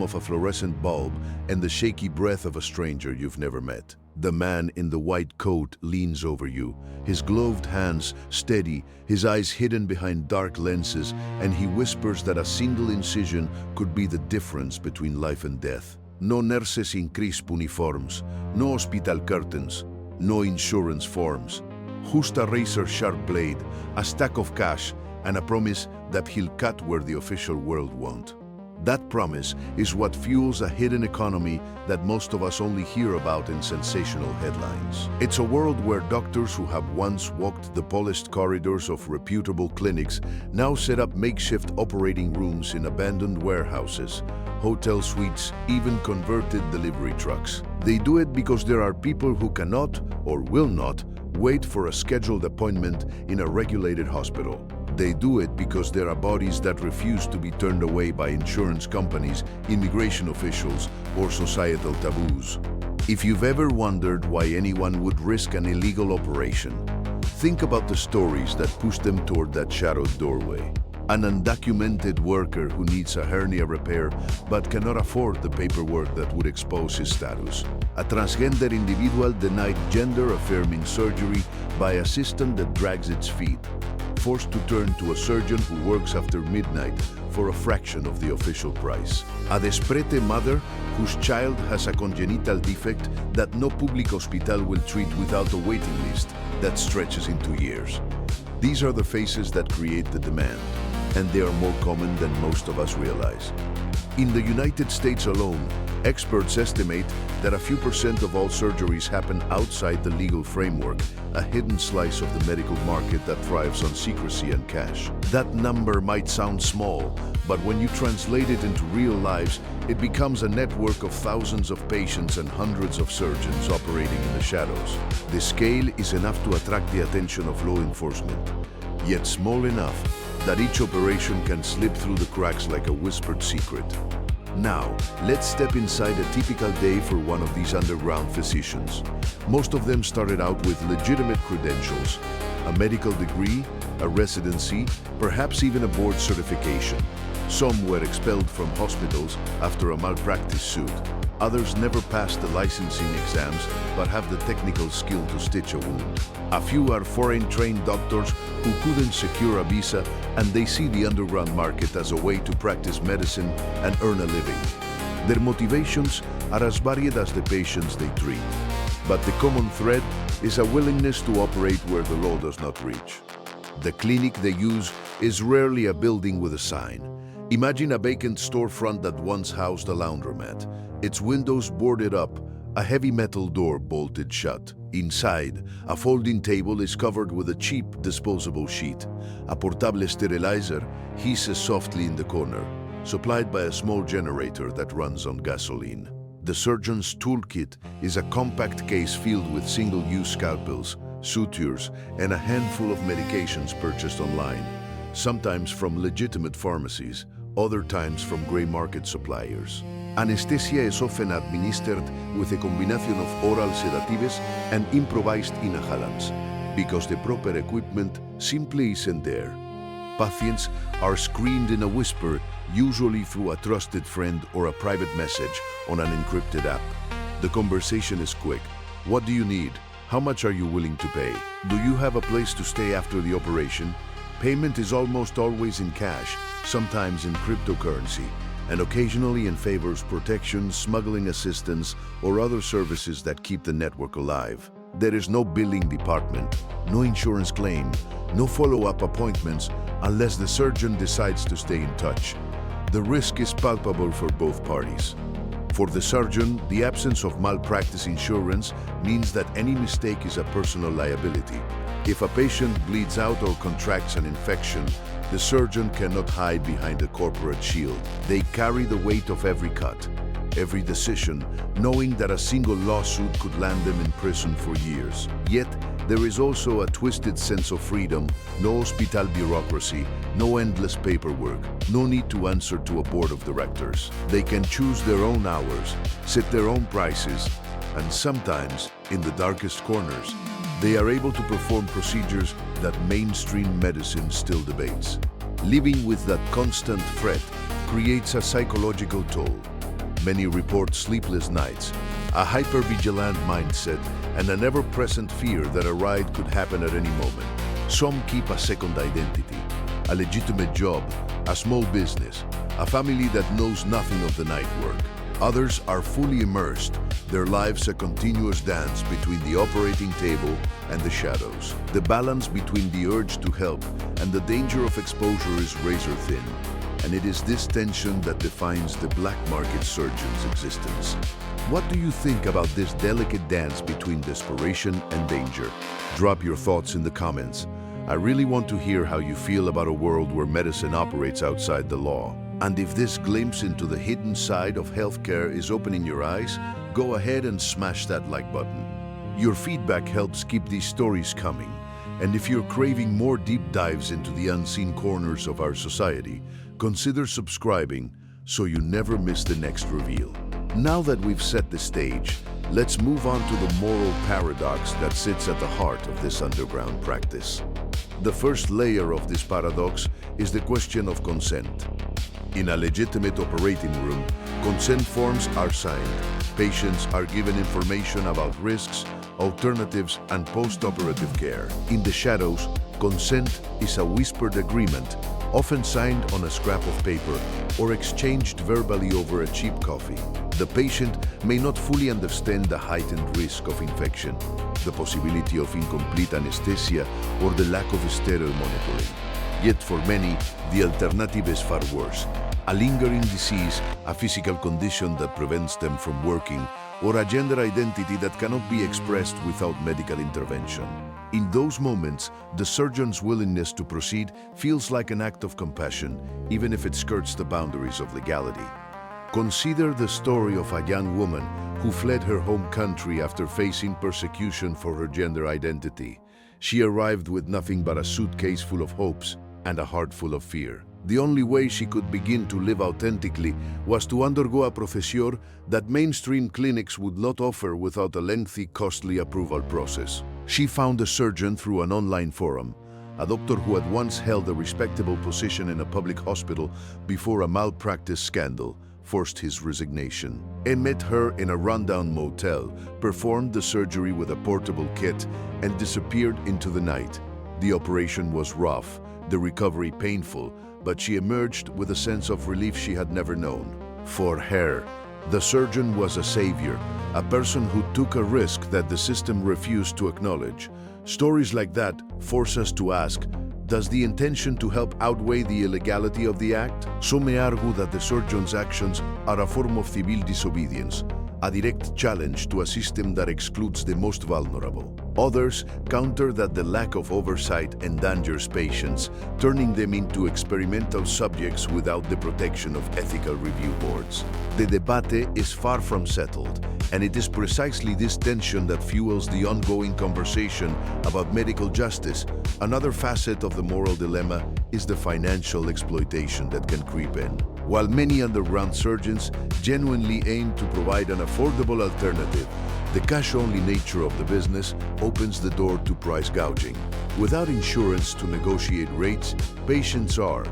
hum of a fluorescent bulb and the shaky breath of a stranger you've never met. The man in the white coat leans over you, his gloved hands steady, his eyes hidden behind dark lenses, and he whispers that a single incision could be the difference between life and death. No nurses in crisp uniforms, no hospital curtains, no insurance forms. Just a razor-sharp blade, a stack of cash, and a promise that he'll cut where the official world won't. That promise is what fuels a hidden economy that most of us only hear about in sensational headlines. It's a world where doctors who have once walked the polished corridors of reputable clinics now set up makeshift operating rooms in abandoned warehouses, hotel suites, even converted delivery trucks. They do it because there are people who cannot or will not wait for a scheduled appointment in a regulated hospital. They do it because there are bodies that refuse to be turned away by insurance companies, immigration officials, or societal taboos. If you've ever wondered why anyone would risk an illegal operation, think about the stories that push them toward that shadowed doorway. An undocumented worker who needs a hernia repair but cannot afford the paperwork that would expose his status. A transgender individual denied gender-affirming surgery by a system that drags its feet, forced to turn to a surgeon who works after midnight for a fraction of the official price. A desperate mother whose child has a congenital defect that no public hospital will treat without a waiting list that stretches into years. These are the faces that create the demand, and they are more common than most of us realize. In the United States alone, experts estimate that a few percent of all surgeries happen outside the legal framework, a hidden slice of the medical market that thrives on secrecy and cash. That number might sound small, but when you translate it into real lives, it becomes a network of thousands of patients and hundreds of surgeons operating in the shadows. The scale is enough to attract the attention of law enforcement, yet small enough that each operation can slip through the cracks like a whispered secret. Now, let's step inside a typical day for one of these underground physicians. Most of them started out with legitimate credentials, a medical degree, a residency, perhaps even a board certification. Some were expelled from hospitals after a malpractice suit. Others never passed the licensing exams but have the technical skill to stitch a wound. A few are foreign-trained doctors who couldn't secure a visa, and they see the underground market as a way to practice medicine and earn a living. Their motivations are as varied as the patients they treat, but the common thread is a willingness to operate where the law does not reach. The clinic they use is rarely a building with a sign. Imagine a vacant storefront that once housed a laundromat, its windows boarded up, a heavy metal door bolted shut. Inside, a folding table is covered with a cheap disposable sheet. A portable sterilizer hisses softly in the corner, supplied by a small generator that runs on gasoline. The surgeon's toolkit is a compact case filled with single-use scalpels, sutures, and a handful of medications purchased online, sometimes from legitimate pharmacies, other times from gray market suppliers. Anesthesia is often administered with a combination of oral sedatives and improvised inhalants, because the proper equipment simply isn't there. Patients are screened in a whisper, usually through a trusted friend or a private message on an encrypted app. The conversation is quick. What do you need? How much are you willing to pay? Do you have a place to stay after the operation? Payment is almost always in cash, sometimes in cryptocurrency, and occasionally in favors protection, smuggling assistance, or other services that keep the network alive. There is no billing department, no insurance claim, no follow-up appointments unless the surgeon decides to stay in touch. The risk is palpable for both parties. For the surgeon, the absence of malpractice insurance means that any mistake is a personal liability. If a patient bleeds out or contracts an infection, the surgeon cannot hide behind a corporate shield. They carry the weight of every cut, every decision, knowing that a single lawsuit could land them in prison for years. Yet, there is also a twisted sense of freedom, no hospital bureaucracy, no endless paperwork, no need to answer to a board of directors. They can choose their own hours, set their own prices, and sometimes, in the darkest corners, they are able to perform procedures that mainstream medicine still debates. Living with that constant threat creates a psychological toll. Many report sleepless nights, a hyper-vigilant mindset, and an ever-present fear that a riot could happen at any moment. Some keep a second identity, a legitimate job, a small business, a family that knows nothing of the night work. Others are fully immersed, their lives a continuous dance between the operating table and the shadows. The balance between the urge to help and the danger of exposure is razor thin, and it is this tension that defines the black market surgeon's existence. What do you think about this delicate dance between desperation and danger? Drop your thoughts in the comments. I really want to hear how you feel about a world where medicine operates outside the law. And if this glimpse into the hidden side of healthcare is opening your eyes, go ahead and smash that like button. Your feedback helps keep these stories coming. And if you're craving more deep dives into the unseen corners of our society, consider subscribing so you never miss the next reveal. Now that we've set the stage, let's move on to the moral paradox that sits at the heart of this underground practice. The first layer of this paradox is the question of consent. In a legitimate operating room, consent forms are signed. Patients are given information about risks, alternatives, and post-operative care. In the shadows, consent is a whispered agreement, often signed on a scrap of paper or exchanged verbally over a cheap coffee. The patient may not fully understand the heightened risk of infection, the possibility of incomplete anesthesia, or the lack of sterile monitoring. Yet for many, the alternative is far worse. A lingering disease, a physical condition that prevents them from working, or a gender identity that cannot be expressed without medical intervention. In those moments, the surgeon's willingness to proceed feels like an act of compassion, even if it skirts the boundaries of legality. Consider the story of a young woman who fled her home country after facing persecution for her gender identity. She arrived with nothing but a suitcase full of hopes and a heart full of fear. The only way she could begin to live authentically was to undergo a procedure that mainstream clinics would not offer without a lengthy, costly approval process. She found a surgeon through an online forum, a doctor who had once held a respectable position in a public hospital before a malpractice scandal forced his resignation. He met her in a rundown motel, performed the surgery with a portable kit, and disappeared into the night. The operation was rough, the recovery painful, but she emerged with a sense of relief she had never known. For her, the surgeon was a savior, a person who took a risk that the system refused to acknowledge. Stories like that force us to ask, does the intention to help outweigh the illegality of the act? Some may argue that the surgeon's actions are a form of civil disobedience, a direct challenge to a system that excludes the most vulnerable. Others counter that the lack of oversight endangers patients, turning them into experimental subjects without the protection of ethical review boards. The debate is far from settled, and it is precisely this tension that fuels the ongoing conversation about medical justice. Another facet of the moral dilemma is the financial exploitation that can creep in. While many underground surgeons genuinely aim to provide an affordable alternative, the cash-only nature of the business opens the door to price gouging. Without insurance to negotiate rates, patients are.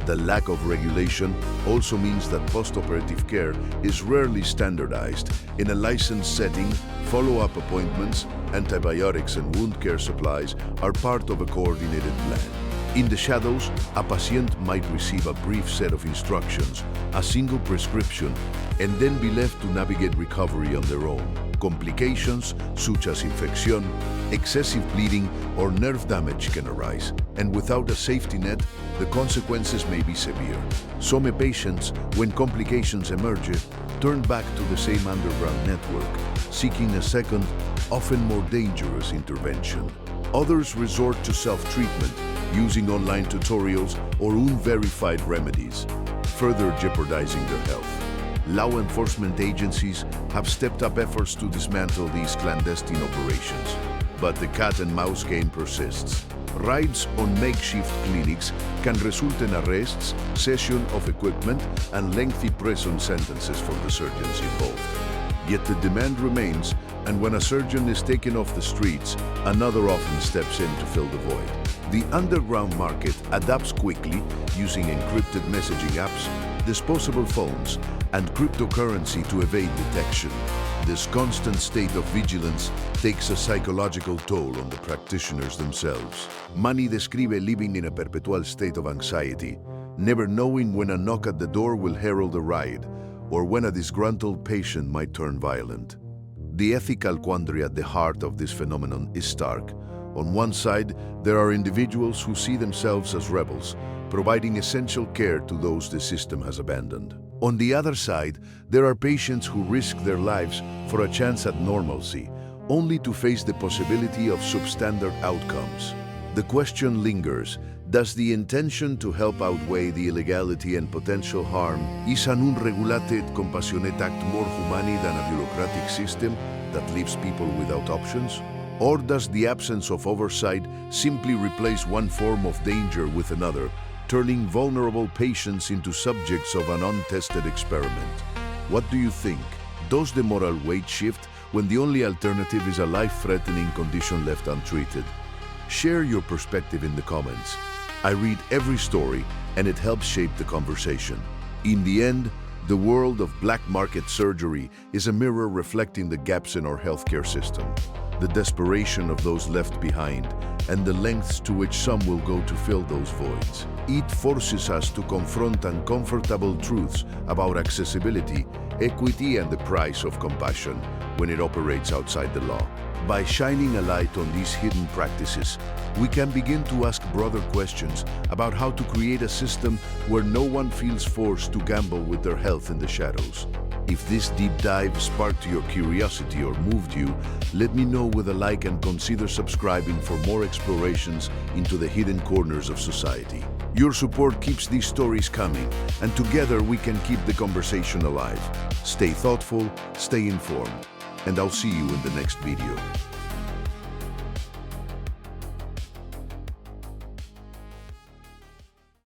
The lack of regulation also means that post-operative care is rarely standardized. In a licensed setting, follow-up appointments, antibiotics, and wound care supplies are part of a coordinated plan. In the shadows, a patient might receive a brief set of instructions, a single prescription, and then be left to navigate recovery on their own. Complications such as infection, excessive bleeding, or nerve damage can arise, and without a safety net, the consequences may be severe. Some patients, when complications emerge, turn back to the same underground network, seeking a second, often more dangerous intervention. Others resort to self-treatment, using online tutorials or unverified remedies, further jeopardizing their health. Law enforcement agencies have stepped up efforts to dismantle these clandestine operations, but the cat-and-mouse game persists. Raids on makeshift clinics can result in arrests, cession of equipment, and lengthy prison sentences for the surgeons involved. Yet the demand remains, and when a surgeon is taken off the streets, another often steps in to fill the void. The underground market adapts quickly, using encrypted messaging apps, disposable phones, and cryptocurrency to evade detection. This constant state of vigilance takes a psychological toll on the practitioners themselves. Mani describe living in a perpetual state of anxiety, never knowing when a knock at the door will herald a riot, or when a disgruntled patient might turn violent. The ethical quandary at the heart of this phenomenon is stark. On one side, there are individuals who see themselves as rebels, providing essential care to those the system has abandoned. On the other side, there are patients who risk their lives for a chance at normalcy, only to face the possibility of substandard outcomes. The question lingers: does the intention to help outweigh the illegality and potential harm? Is an unregulated, compassionate act more humane than a bureaucratic system that leaves people without options? Or does the absence of oversight simply replace one form of danger with another, turning vulnerable patients into subjects of an untested experiment? What do you think? Does the moral weight shift when the only alternative is a life-threatening condition left untreated? Share your perspective in the comments. I read every story, and it helps shape the conversation. In the end, the world of black market surgery is a mirror reflecting the gaps in our healthcare system, the desperation of those left behind, and the lengths to which some will go to fill those voids. It forces us to confront uncomfortable truths about accessibility, equity, and the price of compassion when it operates outside the law. By shining a light on these hidden practices, we can begin to ask broader questions about how to create a system where no one feels forced to gamble with their health in the shadows. If this deep dive sparked your curiosity or moved you, let me know with a like and consider subscribing for more explorations into the hidden corners of society. Your support keeps these stories coming, and together we can keep the conversation alive. Stay thoughtful, stay informed, and I'll see you in the next video.